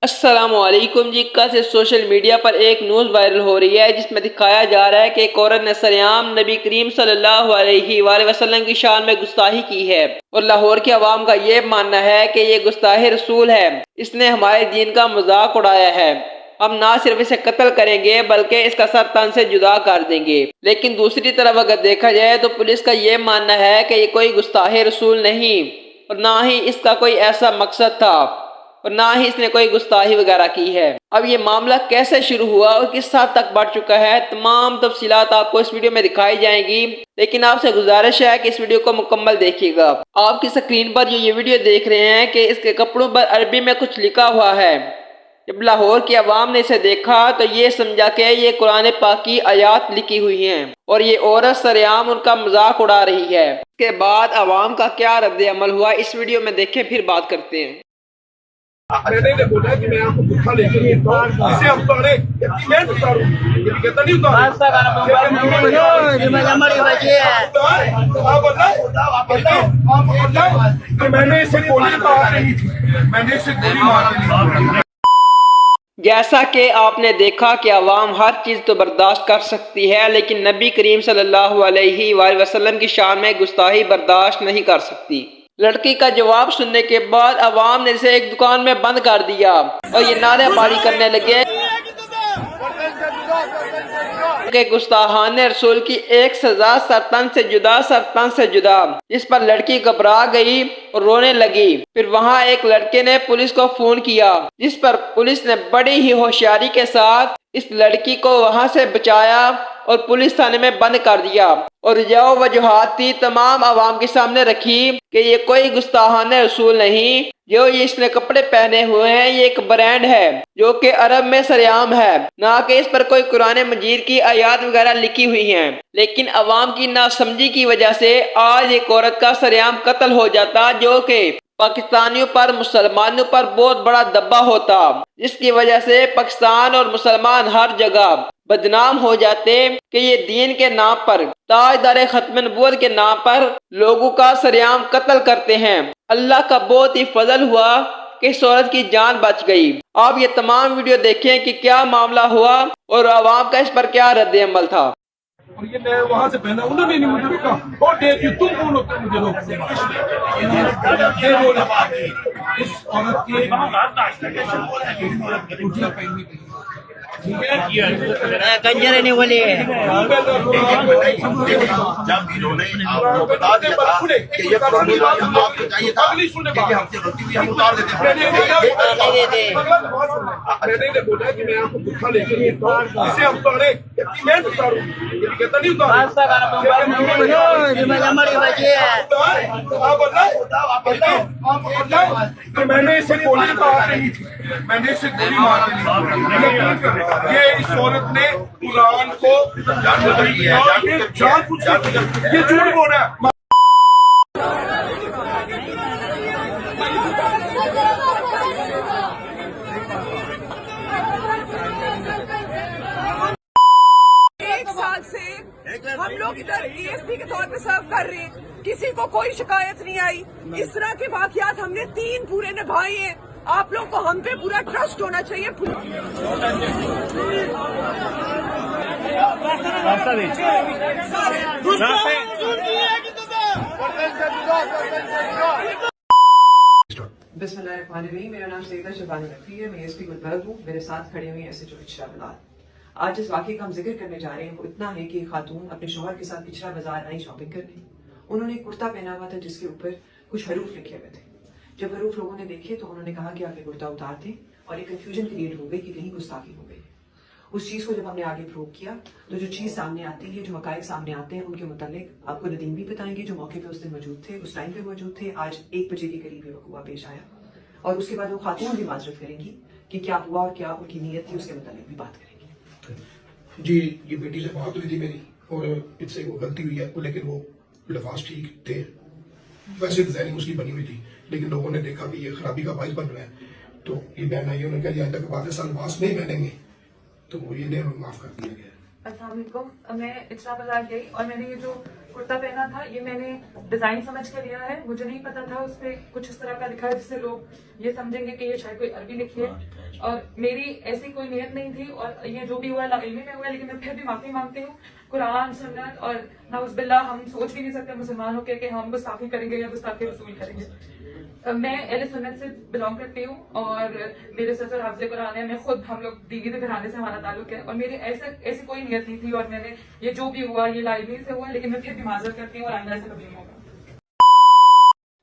السلام علیکم جی. کل سے سوشل میڈیا پر ایک نیوز وائرل ہو رہی ہے جس میں دکھایا جا رہا ہے کہ ایک عورت نے سریعام نبی کریم صلی اللہ علیہ وآلہ وسلم کی شان میں گستاخی کی ہے اور لاہور کے عوام کا یہ ماننا ہے کہ یہ گستاخ رسول ہے. اس نے ہمارے دین کا مذاق اڑایا ہے. ہم نہ صرف اسے قتل کریں گے بلکہ اس کا سر تن سے جدا کر دیں گے. لیکن دوسری طرف اگر دیکھا جائے تو پولیس کا یہ ماننا ہے کہ یہ کوئی گستاخ رسول نہیں اور نہ ہی اس کا کوئی ایسا مقصد تھا اور نہ ہی اس نے کوئی گستاخی وغیرہ کی ہے. اب یہ معاملہ کیسے شروع ہوا اور کس حد تک بڑھ چکا ہے، تمام تفصیلات آپ کو اس ویڈیو میں دکھائی جائیں گی، لیکن آپ سے گزارش ہے کہ اس ویڈیو کو مکمل دیکھیے گا. آپ کی اسکرین پر جو یہ ویڈیو دیکھ رہے ہیں کہ اس کے کپڑوں پر عربی میں کچھ لکھا ہوا ہے. جب لاہور کی عوام نے اسے دیکھا تو یہ سمجھا کہ یہ قرآن پاک کی آیات لکھی ہوئی ہیں اور یہ عورت سریعام ان کا مذاق اڑا رہی ہے. اس کے بعد عوام کا کیا رد عمل ہوا اس ویڈیو میں دیکھیں، پھر بات کرتے ہیں. میں نے بولا کہ میں آپ کو پٹھا لے کے اسے ہم اتارے میں اتاروں یہ کہتا نہیں میں نے اسے گولی مار رہی تھی، میں نے اسے گولی مار رہی تھی. جیسا کہ آپ نے دیکھا کہ عوام ہر چیز تو برداشت کر سکتی ہے لیکن نبی کریم صلی اللہ علیہ وآلہ وسلم کی شان میں گستاخی برداشت نہیں کر سکتی. لڑکی کا جواب سننے کے بعد عوام نے اسے ایک دکان میں بند کر دیا اور یہ نعرے باری کرنے لگے کہ گستاخان رسول کی ایک سزا سرطن سے جدا، سرطن سے جدا. اس پر لڑکی گھبرا گئی اور رونے لگی. پھر وہاں ایک لڑکے نے پولیس کو فون کیا جس پر پولیس نے بڑی ہی ہوشیاری کے ساتھ اس لڑکی کو وہاں سے بچایا اور پولیس تھانے میں بند کر دیا اور جو وجوہات تھی تمام عوام کے سامنے رکھی کہ یہ کوئی گستاخان رسول نہیں، جو اس نے کپڑے پہنے ہوئے ہیں یہ ایک برانڈ ہے جو کہ عرب میں سریعام ہے، نہ کہ اس پر کوئی قرآن مجید کی آیات وغیرہ لکھی ہوئی ہیں. لیکن عوام کی ناسمجھی کی وجہ سے آج ایک عورت کا سریعام قتل ہو جاتا جو کہ پاکستانیوں پر، مسلمانوں پر بہت بڑا دبا ہوتا، جس کی وجہ سے پاکستان اور مسلمان ہر جگہ بدنام ہو جاتے کہ یہ دین کے نام پر، تاجدار ختم نبوت کے نام پر لوگوں کا سریعام قتل کرتے ہیں. اللہ کا بہت ہی فضل ہوا کہ اس عورت کی جان بچ گئی. آپ یہ تمام ویڈیو دیکھیں کہ کیا معاملہ ہوا اور عوام کا اس پر کیا رد عمل تھا. اور یہ میں وہاں سے پہنا، انہوں نے نہیں مجھے روکا. اور دیکھیے تم کون ہوتے مجھے روکتے یہ بولے اس عورت کی پہنی گئی کنجر نہیں بولے میں بولا کہ میں آپ کو پٹھا لے کے اسے ہم اتارے میں اتاروں یہ کہتا نہیں میں نے اسے گولی مار رہی تھی، میں نے اسے گولی مار رہی تھی. یہ اس عورت نے قرآن کو جان پوچھی، یہ جھوٹ بول رہا ہے. ایک سال سے ہم لوگ ادھر ڈی ایس پی کے طور پہ سرو کر رہے ہیں، کسی کو کوئی شکایت نہیں آئی. اس طرح کے واقعات ہم نے 3 پورے نبھائے ہیں. آپ لوگ کو ہم پہ پورا ٹرسٹ ہونا چاہیے. بسم اللہ الرحمن الرحیم. میرا نام سیدہ شبانی رفیع ہے، میں ایس پی گلبرگ ہوں. میرے ساتھ کھڑے ہوئے ایس ایچ او پچھرا بازار. آج جس واقعے کا ہم ذکر کرنے جا رہے ہیں وہ اتنا ہے کہ ایک خاتون اپنے شوہر کے ساتھ پچھرا بازار آئی شاپنگ کرنے. انہوں نے ایک کرتا پہنا ہوا تھا جس کے اوپر کچھ حروف لکھے ہوئے تھے. جب حروف لوگوں نے دیکھے تو انہوں نے کہا کہ آپ یہ کرتا اتار دیں اور ایک کنفیوژن کریٹ ہو گئی کہ کہیں گستاخی ہو گئی. اس چیز کو جب ہم نے آگے پروو کیا تو جو چیز سامنے آتی ہے، جو حقائق سامنے آتے ہیں ان کے متعلق آپ کو ندیم بھی بتائیں گے جو موقع پہ اس دن موجود تھے، اس ٹائم پہ موجود تھے. آج 1 بجے کے قریب یہ وقوع پیش آیا اور اس کے بعد وہ خاتون بھی معذرت کریں گی کہ کیا ہوا اور کیا ان کی نیت تھی، اس کے متعلق بھی بات کریں گے. جی یہ بیٹی سے بات ہوئی تھی میری اور اس سے وہ غلطی ہوئی ہے، لیکن وہ لفاظ ٹھیک تھے. ویسے ڈیزائننگ اس کی بنی ہوئی تھی لیکن لوگوں نے دیکھا کہ یہ خرابی کا باعث بن رہا ہے تو یہ بہن آئی، انہوں نے کہا آئندہ کے بعد سال لباس نہیں پہنیں گے تو وہ یہ نہیں معاف کر دیا گیا. السلام علیکم. میں اچرا بازار گئی اور میں نے یہ جو کرتا پہنا تھا یہ میں نے ڈیزائن سمجھ کے لیا ہے, مجھے نہیں پتا تھا اس پہ کچھ اس طرح کا لکھا ہے جس سے لوگ یہ سمجھیں گے کہ یہ شاید کوئی عربی لکھی ہے, اور میری ایسی کوئی نیت نہیں تھی, اور یہ جو بھی ہوا علمی میں ہوا ہے, لیکن میں پھر بھی معافی مانگتی ہوں. قرآن سنت اور نعوذ باللہ ہم سوچ بھی نہیں سکتے مسلمان ہو کے کہ ہم گستاخی کریں گے یا گستاخی رسول کریں گے. میں اہل سنت سے بلانگ کرتی ہوں اور میرے سسر حافظ قرآن ہے, میں خود ہم لوگ دیوی کے گھرانے سے ہمارا تعلق ہے, اور میری ایسی کوئی نیت نہیں تھی, اور میں نے یہ جو بھی ہوا یہ لاعلمی سے ہوا, لیکن میں پھر بھی معذرت کرتی ہوں اور آئندہ سے کبھی نہیں ہوگا.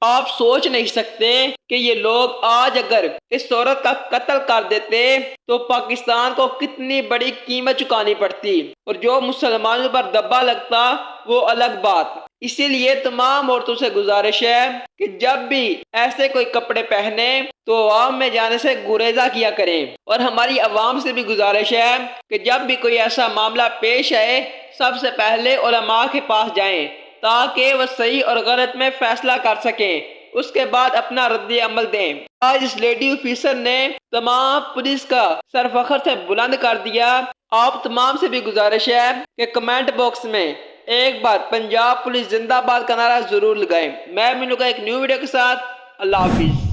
آپ سوچ نہیں سکتے کہ یہ لوگ آج اگر اس عورت کا قتل کر دیتے تو پاکستان کو کتنی بڑی قیمت چکانی پڑتی, اور جو مسلمانوں پر دبا لگتا وہ الگ بات. اسی لیے تمام عورتوں سے گزارش ہے کہ جب بھی ایسے کوئی کپڑے پہنے تو عوام میں جانے سے گریزہ کیا کریں, اور ہماری عوام سے بھی گزارش ہے کہ جب بھی کوئی ایسا معاملہ پیش آئے سب سے پہلے علماء کے پاس جائیں تاکہ وہ صحیح اور غلط میں فیصلہ کر سکیں, اس کے بعد اپنا رد عمل دیں. آج اس لیڈی آفیسر نے تمام پولیس کا سر فخر سے بلند کر دیا. آپ تمام سے بھی گزارش ہے کہ کمنٹ باکس میں ایک بار پنجاب پولیس زندہ باد کا نعرہ ضرور لگائیں. میں ملوں گا ایک نیو ویڈیو کے ساتھ. اللہ حافظ.